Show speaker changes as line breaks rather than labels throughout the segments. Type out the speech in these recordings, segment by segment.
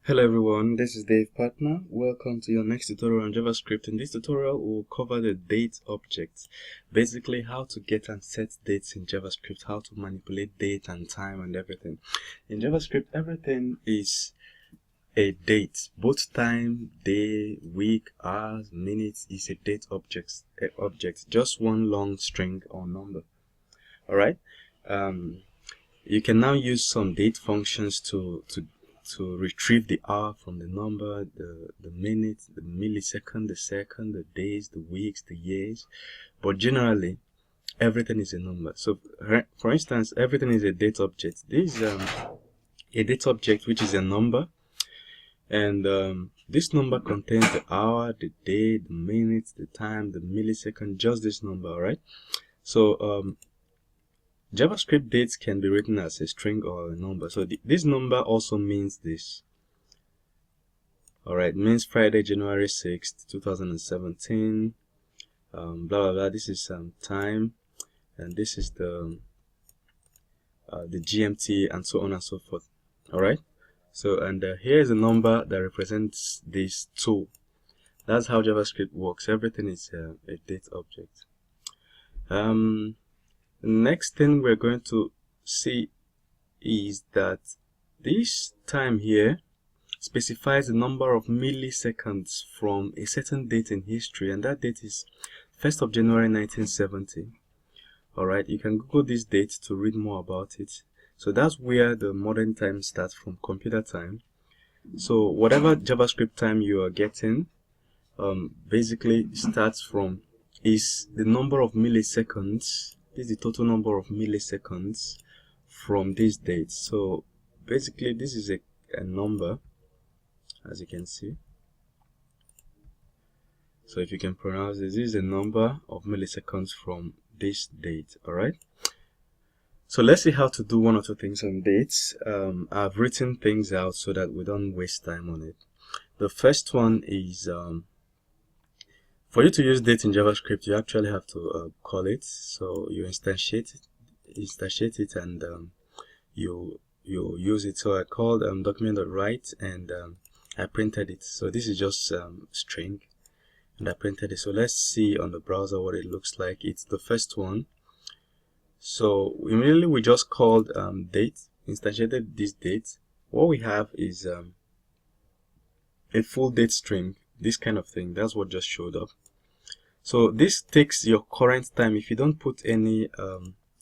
Hello everyone, this is Dave Partner. Welcome to your next tutorial on JavaScript. In this tutorial, we'll cover the date object. Basically, how to get and set dates in JavaScript, how to manipulate date and time and everything. In JavaScript, everything is a date. Both time, day, week, hours, minutes is a date object. Just one long string or number. Alright? You can now use some date functions to retrieve the hour from the number, the minute, the millisecond, the second, the days, the weeks, the years. But generally, everything is a number. So, for instance, everything is a date object. This is a date object which is a number, and this number contains the hour, the day, the minute, the time, the millisecond, just this number, alright? So, JavaScript dates can be written as a string or a number. So this number also means this. Alright, means Friday, January 6th, 2017. Blah blah blah. This is time, and this is the GMT, and so on and so forth. Alright. So here is a number that represents this tool. That's how JavaScript works. Everything is a date object. The next thing we're going to see is that this time here specifies the number of milliseconds from a certain date in history, and that date is 1st of January 1970. Alright, you can Google this date to read more about it. So that's where the modern time starts from, computer time. So whatever JavaScript time you are getting basically starts from is the number of milliseconds. This is the total number of milliseconds from this date. So basically this is a number, as you can see. So if you can pronounce this is a number of milliseconds from this date. Alright, so let's see how to do one or two things on dates. I've written things out so that we don't waste time on it. The first one is for you to use date in JavaScript, you actually have to call it. So you instantiate it, and you use it. So I called document.write, and I printed it. So this is just string, and I printed it. So let's see on the browser what it looks like. It's the first one. So immediately we just called date, instantiated this date. What we have is a full date string, this kind of thing. That's what just showed up. So this takes your current time. If you don't put any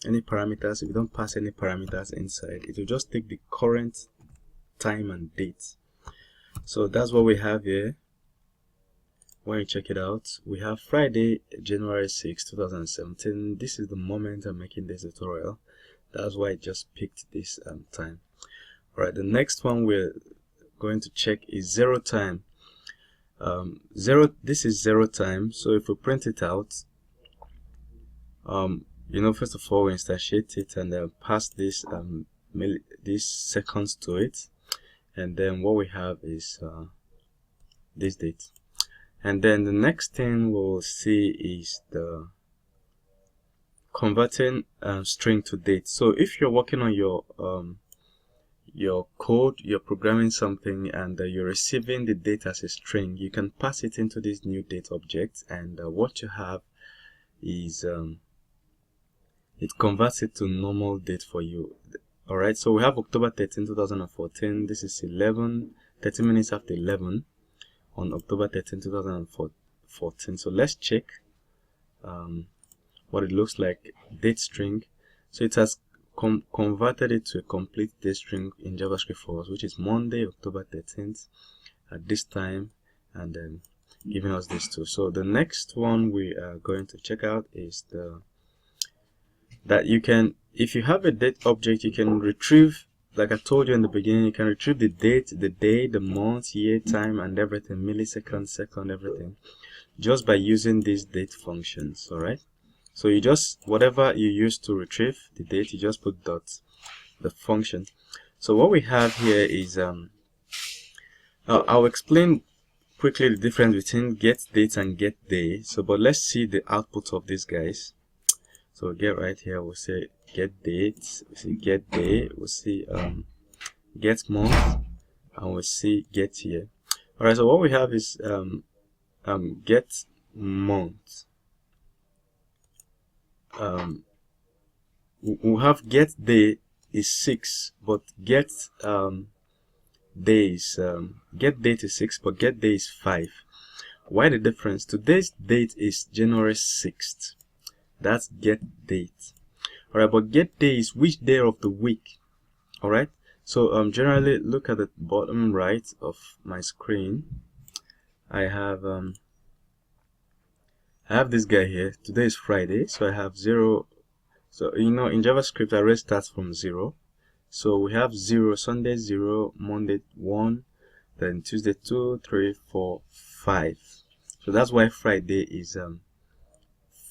parameters, if you don't pass any parameters inside, it will just take the current time and date. So that's what we have here. When you check it out, we have Friday, January 6, 2017. This is the moment I'm making this tutorial. That's why I just picked this time. Alright, the next one we're going to check is zero time. This is zero time. So if we print it out, first of all we instantiate it and then pass this these seconds to it, and then what we have is this date. And then the next thing we'll see is the converting string to date. So if you're working on your code, you're programming something, and you're receiving the date as a string, you can pass it into this new date object, and what you have is it converts it to normal date for you. Alright, so we have October 13, 2014. This is 30 minutes after 11 on October 13, 2014. So let's check what it looks like. Date string. So it has converted it to a complete date string in JavaScript for us, which is Monday, October 13th at this time, and then giving us this too. So the next one we are going to check out is that you can, if you have a date object, you can retrieve, like I told you in the beginning, you can retrieve the date, the day, the month, year, time, and everything, millisecond, second, everything, just by using these date functions. Alright, so you just, whatever you use to retrieve the date, you just put dot the function. So what we have here is I'll explain quickly the difference between get date and get day. So but let's see the output of these guys. So get right here, we'll say get date, we'll see get day, we'll see get month, and we'll see get year. All right, so what we have is get month. We'll have get day is 6, but get days get date is 6, but get day is 5. Why the difference? Today's date is January 6th. That's get date. All right, but get day is which day of the week. All right, so generally look at the bottom right of my screen. I have this guy here. Today is Friday, so I have 0. So in JavaScript array starts from 0. So we have 0, Sunday 0, Monday 1, then Tuesday 2, 3, 4, 5. So that's why Friday is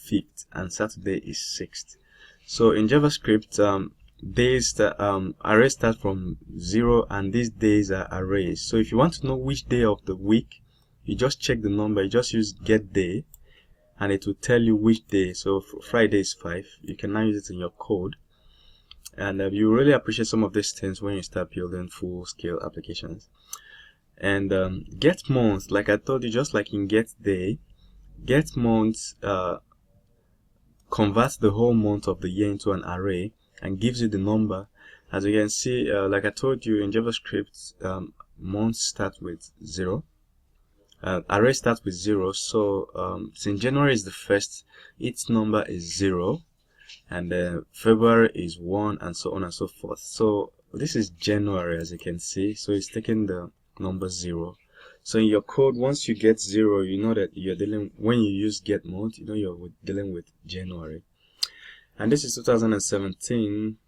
5th and Saturday is 6th. So in JavaScript, days that array start from 0, and these days are arrays. So if you want to know which day of the week, you just check the number, you just use get day, and it will tell you which day. So Friday is 5. You can now use it in your code, and you really appreciate some of these things when you start building full-scale applications. And get month, like I told you, just like in get day, get month converts the whole month of the year into an array and gives you the number. As you can see, like I told you in JavaScript, months start with 0. Array starts with 0. So since January is the 1st, its number is 0, and February is 1, and so on and so forth. So this is January, as you can see. So it's taking the number 0. So in your code, once you get 0, you know that you're dealing, when you use get month, you know you're dealing with January. And this is 2017,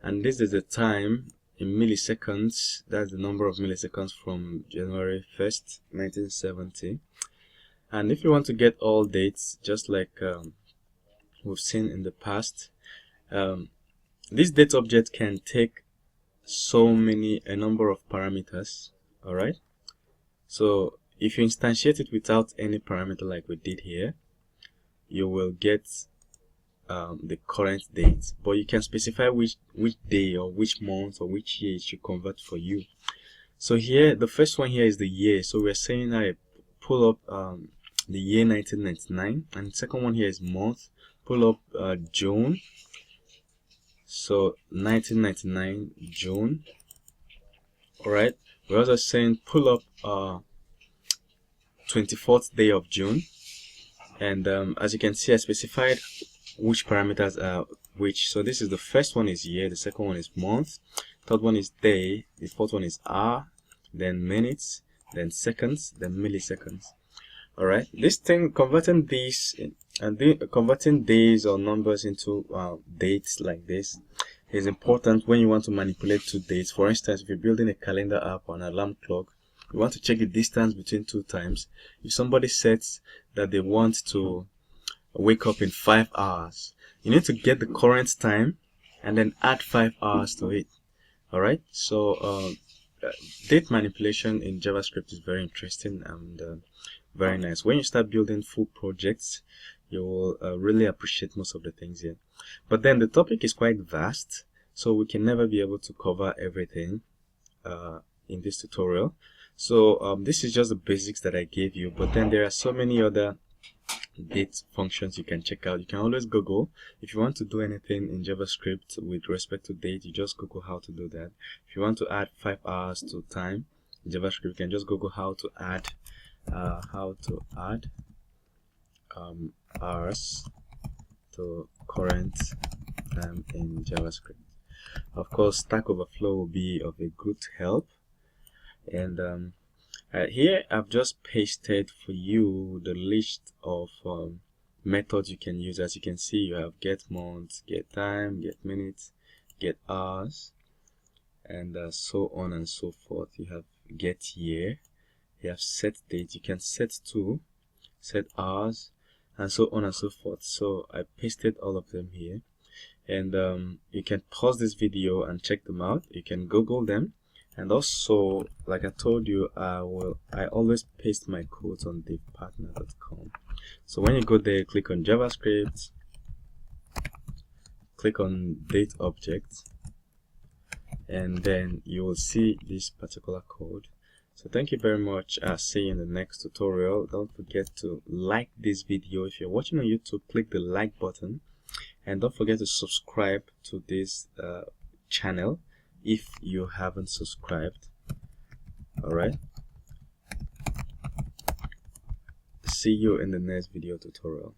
and this is the time in milliseconds. That's the number of milliseconds from January 1st, 1970. And if you want to get all dates, just like we've seen in the past, this date object can take a number of parameters. All right, so if you instantiate it without any parameter like we did here, you will get the current date, but you can specify which day or which month or which year it should convert for you. So here, the first one here is the year. So we're saying I pull up the year 1999, and the second one here is month. Pull up June. So 1999 June. All right, we're also saying pull up 24th day of June, and as you can see, I specified which parameters are which. So this is the first one is year, the second one is month, third one is day, the fourth one is hour, then minutes, then seconds, then milliseconds. All right, this thing, converting these and converting days or numbers into dates like this is important when you want to manipulate two dates. For instance, if you're building a calendar app or an alarm clock, you want to check the distance between 2 times. If somebody sets that they want to wake up in 5 hours, you need to get the current time and then add 5 hours to it. All right, so date manipulation in JavaScript is very interesting and very nice. When you start building full projects, you will really appreciate most of the things here. But then the topic is quite vast, so we can never be able to cover everything in this tutorial. So this is just the basics that I gave you, but then there are so many other date functions you can check out. You can always Google. If you want to do anything in JavaScript with respect to date, you just Google how to do that. If you want to add 5 hours to time in JavaScript, you can just Google how to add hours to current time in JavaScript. Of course, Stack Overflow will be of a good help. And here I've just pasted for you the list of methods you can use. As you can see, you have get months, get time, get minutes, get hours, and so on and so forth. You have get year, you have set date, you can set to, set hours, and so on and so forth. So I pasted all of them here, and you can pause this video and check them out. You can Google them. And also, like I told you, I always paste my codes on devpartner.com. So when you go there, click on JavaScript, click on date object, and then you will see this particular code. So thank you very much. I'll see you in the next tutorial. Don't forget to like this video. If you're watching on YouTube, click the like button, and don't forget to subscribe to this channel if you haven't subscribed. Alright, see you in the next video tutorial.